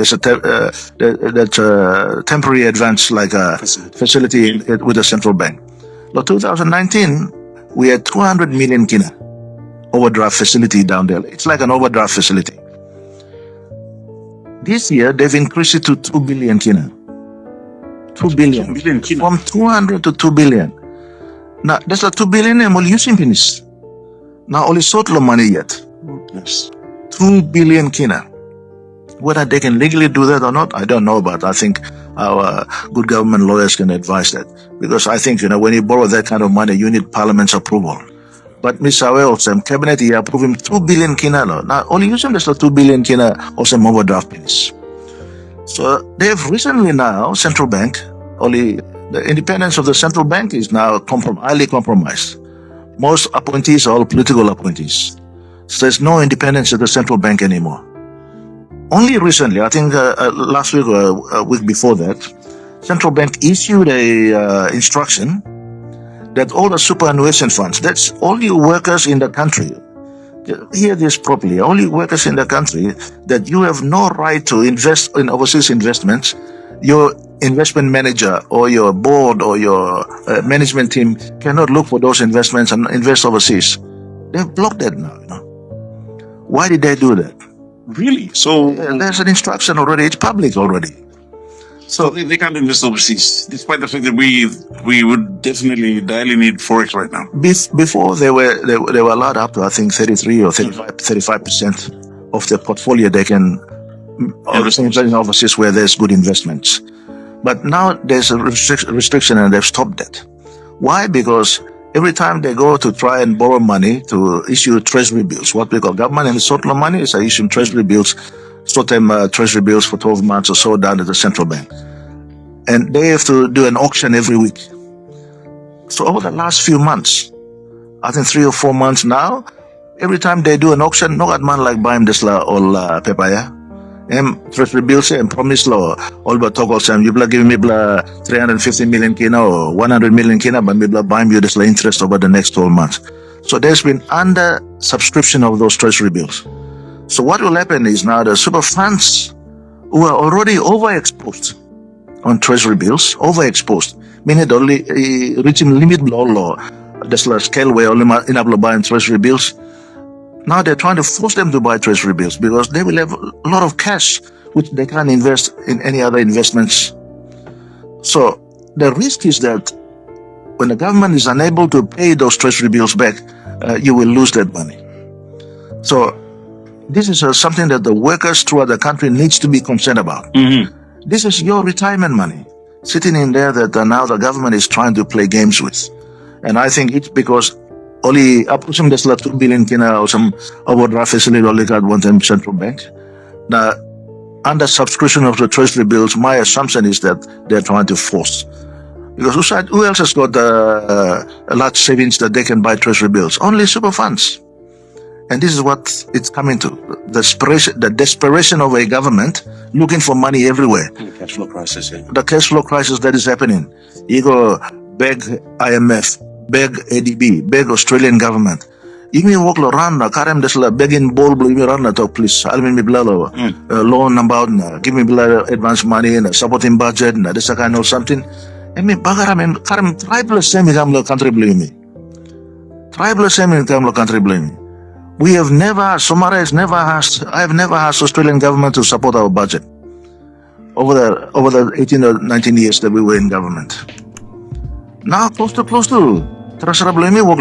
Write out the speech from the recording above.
There's a temporary advance like a facility with the central bank. So 2019, we had 200 million kina overdraft facility down there. It's like an overdraft facility. This year, they've increased it to 2 billion kina. 2 billion. 2 billion kina. From 200 to 2 billion. Now, there's a 2 billion and only using finish. Now, only sort of money yet. Yes. 2 billion kina. Whether they can legally do that or not, I don't know, but I think our good government lawyers can advise that. Because I think, when you borrow that kind of money, you need Parliament's approval. But Mr. also, Cabinet, he approved him 2 billion kina. Now, only using this 2 billion kina also overdraft finish. So, they've recently now, central bank, only the independence of the central bank is now highly compromised. Most appointees are all political appointees. So there's no independence of the central bank anymore. Only recently, I think last week or a week before that, central bank issued a instruction that all the superannuation funds, that's all you workers in the country, hear this properly, all you workers in the country, that you have no right to invest in overseas investments. Your investment manager or your board or your management team cannot look for those investments and invest overseas. They've blocked that now. Why did they do that? Really? So there's an instruction already. It's public already. So they can't invest overseas, despite the fact that we would definitely direly need forex right now. Before they were allowed up to, I think, 33 or 35% of their portfolio they can invest in overseas where there's good investments. But now there's a restriction and they've stopped that. Why? Because every time they go to try and borrow money to issue treasury bills, what we call government and sort of money is issuing treasury bills, short-term treasury bills for 12 months or so down at the central bank. And they have to do an auction every week. So over the last few months, I think 3 or 4 months now, every time they do an auction, no man like buying this all papaya. Treasury bills and promise law all but talk all time you give me 350 million kina or 100 million kina but me buying you this interest over the next 12 months. So there's been under subscription of those treasury bills. So what will happen is now the super funds who are already overexposed on treasury bills, meaning only reaching limit law this scale where only enough buying treasury bills. Now they're trying to force them to buy treasury bills because they will have a lot of cash which they can't invest in any other investments. So the risk is that when the government is unable to pay those treasury bills back, you will lose that money. So this is something that the workers throughout the country needs to be concerned about. Mm-hmm. This is your retirement money sitting in there that now the government is trying to play games with. And I think it's because only up to some 2 billion kina or some overdraft facility only got one time central bank. Now, under subscription of the treasury bills, my assumption is that they're trying to force. Because who else has got a large savings that they can buy treasury bills? Only super funds. And this is what it's coming to. The desperation of a government looking for money everywhere. The cash flow crisis, yeah. The cash flow crisis that is happening. You go beg IMF, beg ADB, beg Australian government. You may walk around, Karam Desla, begging ball, you may run talk, please. I'll be loan about, give me advance money and supporting budget, and this kind of something. I mean, Bagaram, Karam, tribal same country blame me. Tribal same country blame me. We have never, Somara has never asked, I have never asked Australian government to support our budget over the 18 or 19 years that we were in government. Now, close to. Terasa blame me, walk